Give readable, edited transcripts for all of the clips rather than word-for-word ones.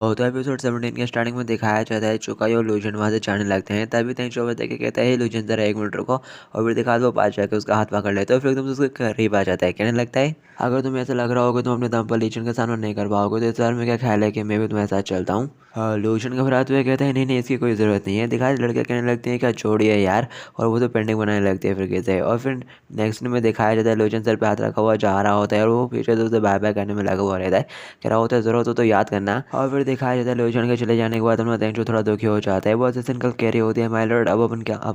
तो एपिसोड 17 के स्टार्टिंग में दिखाया जाता है चुकाई और लूजन वहाँ से जाने लगते हैं। तभी तेंचुआ बताया कि कहता है लूजन जरा 1 मिनट रुको। और फिर दिखा दो पास जाके उसका हाथ पकड़ लेते हैं और फिर एकदम से उसके करीब आ जाता है। कहने लगता है अगर तुम्हें ऐसा लग रहा होगा तुम अपने दम पर लीजन का सामना नहीं कर पाओगे तो इस बार में क्या ख्याल है कि मैं भी तुम्हारे साथ चलता हूँ। लूजन घबराते हुए कहता है नहीं नहीं इसकी कोई ज़रूरत नहीं है। दिखा लड़के कहने लगते हैं क्या छोड़ी है यार। और वो तो पेंटिंग बनाने लगती है फिर कहते हैं। और फिर नेक्स्ट में दिखाया जाता है लूजन सर पे हाथ रखा हुआ जा रहा होता है और वो पीछे से उसे बाय बाय करने में लगा हुआ रहता है। कह रहा होता है ज़रूरत हो तो याद करना। और फिर दिखाया जाता है लूजन के चले जाने के बाद अपना तेंचु थोड़ा दुखी हो जाता है। वो असिस्टेंट कल कह रही होती है माय लॉर्ड अब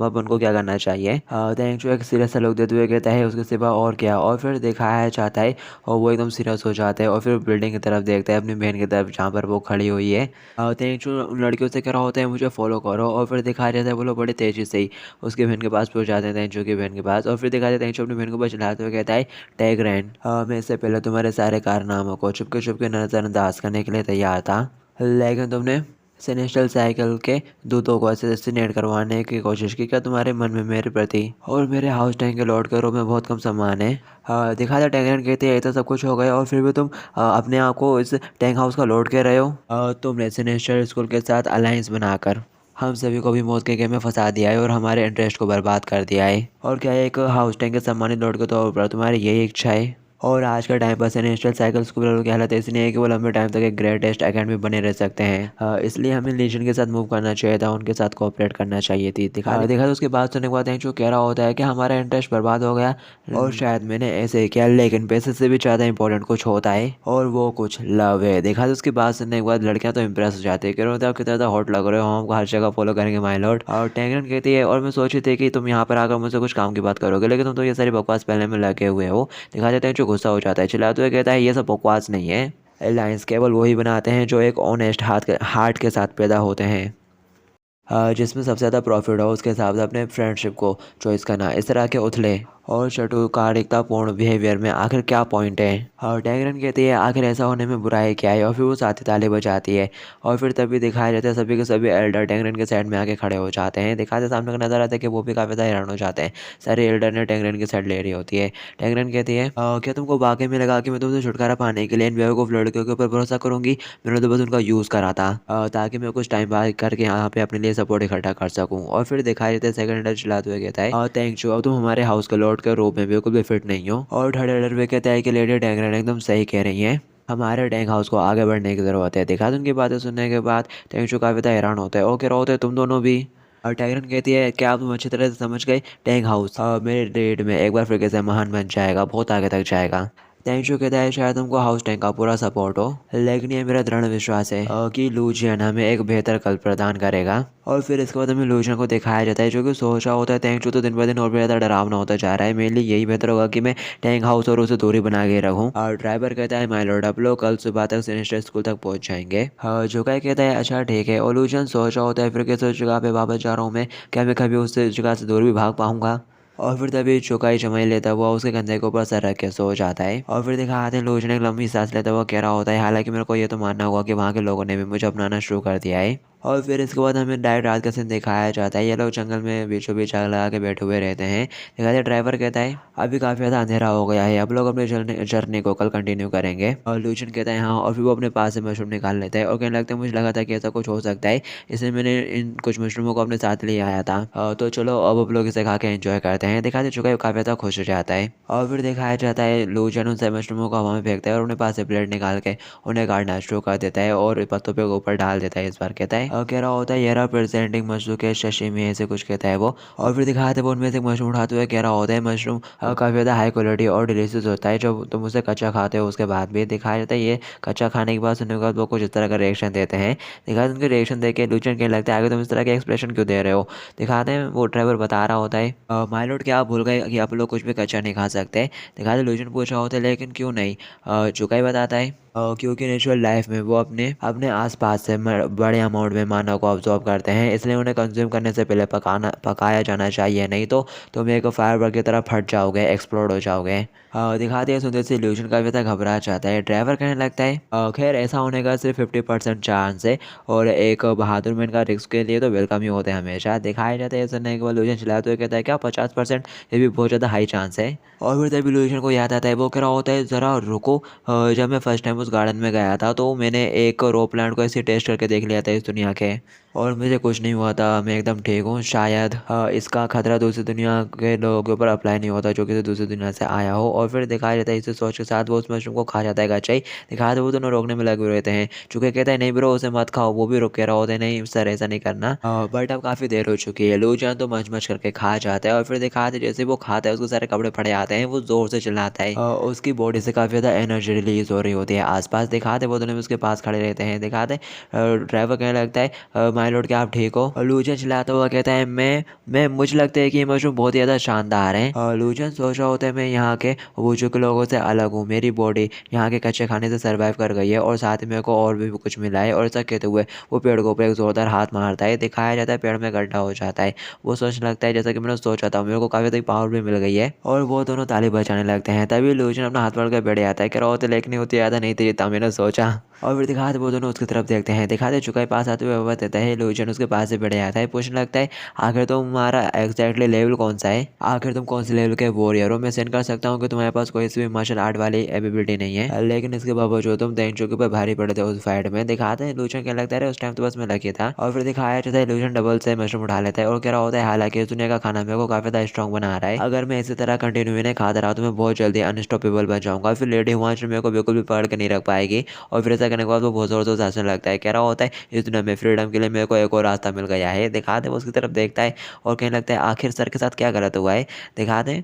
अपन को क्या करना चाहिए। तेंचु एक सीरियस सा लुक देते हुए कहता है उसके सिवा और क्या। और फिर दिखाया जाता है और वो एकदम सीरियस हो जाता है और फिर बिल्डिंग की तरफ देखता है अपनी बहन की तरफ जहाँ पर वो खड़ी हुई है। तेंचु उन लड़कियों से कह रहा होता है मुझे फॉलो करो। और फिर दिखाया जाता है वो लोग बड़े तेजी से ही उसकी बहन के पास पहुंच जाते हैं तेंचु की बहन के पास। और फिर दिखाया जाता है तेंचु अपनी बहन को बस चलाते हुए कहता है टैगरैन मैं इससे पहले तुम्हारे सारे कारनामों को चुपके चुपके नज़रअंदाज करने के लिए तैयार था लेकिन तुमने सेनेस्ट्रल साइकिल के दूतों को असैसिनेट करवाने की कोशिश की। क्या तुम्हारे मन में मेरे प्रति और मेरे हाउस टैंक के लॉर्ड के रूप में बहुत कम सम्मान है। दिखा था टैगरैन कहते हैं इतना सब कुछ हो गया और फिर भी तुम अपने आप को इस टैंक हाउस का लॉर्ड कह रहे हो। तुमने सेनेस्ट्रल स्कूल के साथ अलायंस बनाकर हम सभी को भी मौत के गेम में फंसा दिया है और हमारे इंटरेस्ट को बर्बाद कर दिया है। और क्या एक हाउस टैंक के सम्मानित लॉर्ड के तौर पर तुम्हारी यही इच्छा है। और आज का टाइम पर सेनेस्ट्रल साइकिल स्कूल की हालत ऐसी नहीं है कि वो लंबे टाइम तक एक ग्रेटेस्ट एकेडमी बने रह सकते हैं। इसलिए हमें लीजन के साथ मूव करना चाहिए था उनके साथ कोऑपरेट करना चाहिए थी। देखा तो उसके बाद सुनने के बाद जो कह रहा होता है कि हमारा इंटरेस्ट बर्बाद हो गया और शायद मैंने ऐसे किया लेकिन पैसे से भी ज़्यादा इंपॉर्टेंट कुछ होता है और वो कुछ लव है। देखा तो उसके बाद सुनने के बाद लड़कियां तो इंप्रेस हो जाती है कह रहे होते हैं आप कितना ज़्यादा हॉट लग रहे हो हम आपको हर जगह फॉलो करेंगे माय लॉर्ड। और टैंगरन कहती है और मैं सोची थी कि तुम यहाँ पर आकर मुझसे कुछ काम की बात करोगे लेकिन तुम तो ये सारी बकवास पहले में लगे हुए हो। दिखा देते हैं जो गुस्सा हो जाता है चिल्लाते हुए कहता है ये सब बकवास नहीं है। अलायंस केवल वही बनाते हैं जो एक ऑनेस्ट हार्ट के साथ पैदा होते हैं जिसमें सबसे ज़्यादा प्रॉफिट हो उसके हिसाब से अपने फ्रेंडशिप को चॉइस करना। इस तरह के उथले और चटुकारितापूर्ण बिहेवियर में आखिर क्या पॉइंट है। और टैगरन कहती है आखिर ऐसा होने में बुराई क्या है। और फिर वो साथी ताली बजाती है और फिर तभी दिखाया जाता है सभी के सभी एल्डर टैगरन के साइड में आके खड़े हो जाते हैं। दिखाते सामने का नजर आता है कि वो भी काफ़ी ज़्यादा हैरान हो जाते हैं। सारे एल्डर ने टैगरन की साइड ले रही होती है। टैगरन कहती है क्या तुमको वाकई में लगा कि मैं तुमसे छुटकारा पाने के लिए इन बेवकूफ़ लड़कियों के ऊपर भरोसा करूंगी। मैंने तो बस उनका यूज़ करा था ताकि मैं कुछ टाइम बाद करके यहाँ पे अपने लिए सपोर्ट इकट्ठा कर सकूँ। और फिर दिखाई देता है सेकंड एल्डर चिल्लाते हुए कहता है थैंक यू अब तुम हमारे हाउस के लॉर्ड के रूप में बिल्कुल भी फिट नहीं हो। और थर्ड एल्डर भी कहता है कि लेडी टैगरन एकदम सही कह रही हैं हमारे टैंक हाउस को आगे बढ़ने की ज़रूरत है। देखा तो उनकी बातें सुनने के बाद टेंचू काफ़ी ज़्यादा हैरान होता है और कह रहा होता है तुम दोनों भी। और टाइगरन कहती है क्या तुम अच्छी तरह से समझ गए टैंक हाउस मेरे डेट में एक बार फिर कैसे महान बन जाएगा बहुत आगे तक जाएगा। तेंचु कहता है शायद तुमको हाउस टैंक का पूरा सपोर्ट हो लेकिन ये मेरा दृढ़ विश्वास है कि लूजियन हमें एक बेहतर कल प्रदान करेगा। और फिर इसके बाद हमें लूजियन को दिखाया जाता है जो कि सोच रहा होता है तेंचु तो दिन ब दिन और भी ज़्यादा डरावना होता जा रहा है मेरे लिए यही बेहतर होगा कि मैं टैंक हाउस और उसे दूरी बना के रखूँ। और ड्राइवर कहता है माय लॉर्ड आप लोग कल सुबह तक सिनिस्टर स्कूल तक पहुंच जाएंगे। जोकाई कहता है अच्छा ठीक है। और लूजियन सोच रहा होता है फिर किस जगह पे वापस जा रहा हूँ मैं क्या मैं कभी उस जगह से दूर भी भाग पाऊंगा। और फिर तभी चौकाई चमाई लेता हुआ उसके कंधे के ऊपर सर रख के सो जाता है। और फिर दिखाते हैं लोज ने एक लंबी सांस लेता हुआ कह रहा होता है हालांकि मेरे को ये तो मानना होगा कि वहाँ के लोगों ने भी मुझे अपनाना शुरू कर दिया है। और फिर इसके बाद हमें डायरेक्ट रात का सीन दिखाया जाता है। ये लोग जंगल में बीचों बीच आग लगा के बैठे हुए रहते हैं। दिखाते हैं ड्राइवर कहता है अभी काफ़ी ज़्यादा अंधेरा हो गया है अब लोग अपने जर्नी को कल कंटिन्यू करेंगे। और लूचन कहता है हाँ। और फिर वो अपने पास से मशरूम निकाल लेता है और कहने लगता है मुझे लगा था कि ऐसा कुछ हो सकता है इसलिए मैंने इन कुछ मशरूमों को अपने साथ ले आया था। तो चलो अब लोग इसे खा के एंजॉय करते हैं। दिखाते चुका है काफ़ी ज़्यादा खुश हो जाता है। और फिर दिखाया जाता है लूचन उन सब मशरूमों को हवा में फेंकता है और अपने पास से प्लेट निकाल के उन्हें काटना शुरू कर देता है और पत्तों पे ऊपर डाल देता है। इस बार कहता है कह रहा होता है ये रहा प्रेजेंटिंग मशरूम के शशीमी ऐसे कुछ कहता है वो। और फिर दिखाते हैं वो उनमें से एक मशरूम उठाते हुए कह रहा होता है मशरूम काफ़ी ज़्यादा हाई क्वालिटी और डिलीशियस होता है जब तुम उसे कच्चा खाते हो उसके बाद भी। दिखाया जाता है ये कच्चा खाने के बाद सुनने के बाद वो कुछ इस तरह का रिएक्शन देते हैं। दिखाते उनके रिएक्शन देख के लूचन कहने लगता है आगे तुम इस तरह के एक्सप्रेशन क्यों दे रहे हो। दिखाते हैं वो ड्राइवर बता रहा होता है माय लॉर्ड क्या आप भूल गए कि आप लोग कुछ भी कच्चा नहीं खा सकते। दिखाते लूचन पूछ रहा होता है लेकिन क्यों नहीं। चुका ही बताता है क्योंकि नेचुरल लाइफ में वो अपने अपने आसपास से बड़े अमाउंट में मानव को ऑब्जॉर्व करते हैं इसलिए उन्हें कंज्यूम करने से पहले पकाया जाना चाहिए नहीं तो तुम एक फायरवर्क की तरह फट जाओगे एक्सप्लोड हो जाओगे। दिखाते हैं सुंदर से इल्यूजन का भी घबरा जाता है। ड्राइवर कहने लगता है खैर ऐसा होने का सिर्फ 50% चांस है और एक बहादुर मैन का रिस्क के लिए तो वेलकम ही होते हैं हमेशा। दिखाया जाता है सुनने के बाद इल्यूजन चिल्लाते हुए कहता है क्या 50%। ये भी बहुत ज़्यादा हाई चांस है। और फिर तब इल्यूजन को याद आता है वो कह रहा होता है ज़रा रुको जब मैं फर्स्ट टाइम उस गार्डन में गया था तो मैंने एक रो प्लांट को ऐसे टेस्ट करके देख लिया था इस दुनिया के, और मुझे कुछ नहीं हुआ था, मैं एकदम ठीक हूँ। शायद इसका खतरा दूसरी दुनिया के लोगों के ऊपर अप्लाई नहीं होता जो किसी दूसरी दुनिया से आया हो। और फिर दिखाया जाता है इसी सोच के साथ वो उस मशरूम को खा जाता है गचाई। दिखाया था वो दोनों रोकने में लगे हुए रहते हैं। चूंकि कहता है नहीं ब्रो उसे मत खाओ, वो भी रुक के रहा होता है नहीं सर ऐसा नहीं करना। बट अब काफ़ी देर हो चुकी है। लूजान तो मच मच करके खा जाता है और फिर दिखाते जैसे वो खाता है उसके सारे कपड़े फटे आते हैं, वो जोर से चिल्लाता है। उसकी बॉडी से काफ़ी ज़्यादा एनर्जी रिलीज हो रही होती है। आसपास दिखाते वो दोनों भी उसके पास खड़े रहते हैं। दिखाते ड्राइवर कहने लगता है माय लॉर्ड क्या आप ठीक हो? और लूजन चिल्लाता हुआ कहता है मैं मुझे लगता है कि ये मशरूम बहुत ही ज़्यादा शानदार है। और लूजन सोच रहा होता है मैं यहाँ के वजू के लोगों से अलग हूँ, मेरी बॉडी यहाँ के कच्चे खाने से सर्वाइव कर गई है और साथ ही मेरे को और भी कुछ मिला है। और ऐसा कहते हुए वो पेड़ के ऊपर एक जोरदार हाथ मारता है। दिखाया जाता है पेड़ में गड्ढा हो जाता है। वो सोचने लगता है जैसा कि मैंने सोचा था, मेरे को काफ़ी ज़्यादा पावर भी मिल गई है। और वो दोनों ताली बजाने लगते हैं। तभी लूजन अपना हाथ पकड़ कर बैठ जाता है, कह रहा होता लेकिन होती ज़्यादा नहीं थी जितना मैंने सोचा। और फिर दिखाते वो दोनों उसकी तरफ देखते हैं। दिखाते चुका पास आते हुए बाबा देता है। लूजन उसके पास से बैठ जाता है, पूछने लगता है आखिर तुम्हारा एग्जैक्टली लेवल कौन सा है, आखिर तुम कौन से लेवल के वॉरियर हो? मैं सेंड कर सकता हूँ कि तुम्हारे पास कोई सी भी मार्शल आर्ट वाली एबिलिटी नहीं है, लेकिन इसके बावजूद तुम देंचो के ऊपर भारी पड़े थे उस फाइट में। दिखाते हैं लूजन क्या लगता है उस टाइम तो बस मैं लकी था। और फिर दिखाया जाता है लूजन डबल से मशरूम उठा लेता है और कह रहा होता है हालांकि इस दुनिया का खाना मेरे को काफ़ी ज़्यादा स्ट्रॉन्ग बना रहा है, अगर मैं इसी तरह कंटिन्यू इन्हें खाता रहा तो मैं बहुत जल्दी अनस्टॉपेबल बन जाऊंगा। फिर लेडी हुआंश मेरे को बिल्कुल भी पकड़ के नहीं रख पाएगी। और फिर ऐसा करने के बाद वो बहुत ज़ोर से हंसने लगता है, कह रहा होता है इस दुनिया में फ्रीडम के लिए मेरे को एक और रास्ता मिल गया है। दिखाते वो उसकी तरफ देखता है और कहने लगता है आखिर सर के साथ क्या गलत हुआ है। दिखाते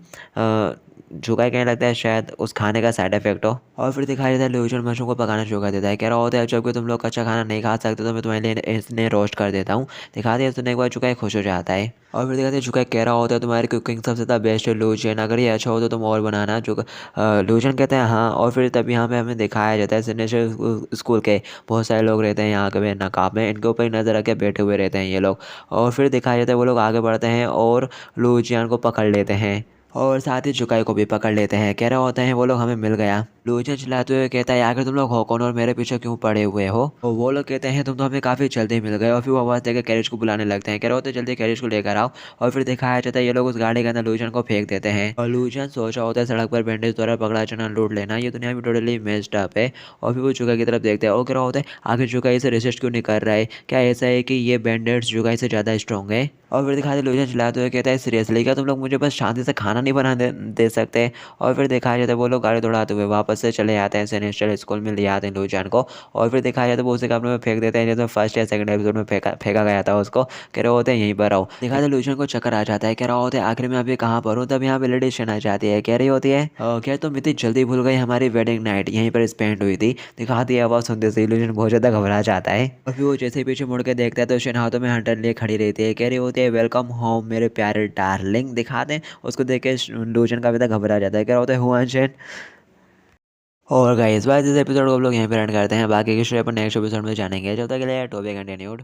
झुका कहने लगता है शायद उस खाने का साइड इफेक्ट हो। और फिर दिखाई देता है लूजन मशरूम को पकाना शुरू कर देता है, कह रहा होता है जब कि तुम लोग कच्चा खाना नहीं खा सकते तो मैं तुम्हारे लिए इसने रोस्ट कर देता हूँ। दिखाते हैं सुनने के बाद चुका खुश हो जाता है। और फिर दिखाते हैं चुका कह रहा होता है तुम्हारी कुकिंग सबसे ज़्यादा बेस्ट है लूजन, अगर ये अच्छा हो तो तुम और बनाना। जो लूजन कहते हैं हाँ। और फिर तब यहाँ पे हमें दिखाया जाता है सिग्नेचर स्कूल के बहुत सारे लोग रहते हैं यहाँ के नकाब में, इनके ऊपर नज़र रख के बैठे हुए रहते हैं ये लोग। और फिर दिखाया जाता है वो लोग आगे बढ़ते हैं और लूजियान को पकड़ लेते हैं और साथ ही चुकाई को भी पकड़ लेते हैं। कह रहे होते हैं वो लोग हमें मिल गया। लूजन चिल्लाते हुए कहता है आखिर तुम लोग हो कौन और मेरे पीछे क्यों पड़े हुए हो? और वो लोग कहते हैं तुम तो हमें काफ़ी जल्दी मिल गए। और फिर वो आवाज़ देकर कैरेज को बुलाने लगते हैं, कह रहे होते हैं जल्दी कैरेज को लेकर आओ। और फिर दिखाया जाता है ये लोग उस गाड़ी के अंदर लूजन को फेंक देते हैं। और लूजन सोच रहा होता है सड़क पर बैंडेज द्वारा पकड़ा चना लूट लेना, ये दुनिया में टोटली मेस्ड अप है। और फिर वो चुका की तरफ देखते हैं और कह रहा होता है आखिर चुका इसे रिसर्च क्यों नहीं कर रहा है, क्या ऐसा है कि ये बैंडेड्स चुका से ज़्यादा स्ट्रॉन्ग है? और फिर दिखाते लूजन चिल्लाते हुए कहता है सीरियसली क्या तुम लोग मुझे बस शांति से खाना नहीं बना दे सकते? और फिर दिखाया जाता है वो लोग गाड़ी दौड़ाते हुए वापस से चले आते हैं सेनेस्टर स्कूल में, ले आते हैं लूजान को। और फिर दिखाया जाता है वो उसे कमरे में फेंक देते हैं जैसे फर्स्ट या सेकंड एपिसोड में फेंका गया था उसको। कह रहे होते हैं यहीं पर आओ। दिखाते हैं लूजान को चक्कर आ जाता है, कह रहा होता है आखिर में अभी कहाँ पर हूँ। तब यहाँ पे लेडीशन आ जाती है, कह रही होती है क्या तुम इतनी जल्दी भूल गई हमारी वेडिंग नाइट यहीं पर स्पेंड हुई थी? दिखाती है आवाज़ सुनते से लूजन बहुत ज़्यादा घबरा जाता है। और फिर वो जैसे ही पीछे मुड़ के देखता है तो शेन हाथों में हंटर लिए खड़ी रहती है, कह रही होती है वेलकम होम मेरे प्यारे डार्लिंग। दिखा दें उसको देख के लूजन का भी तो घबरा जाता है, कह रहा होता है हुआ शेन। और गाइस बाय इस एपिसोड को हम लोग यहीं पे एंड करते हैं, बाकी की स्टोरी अपन नेक्स्ट एपिसोड में जानेंगे। जब तक के लिए टॉपिक कंटिन्यूड।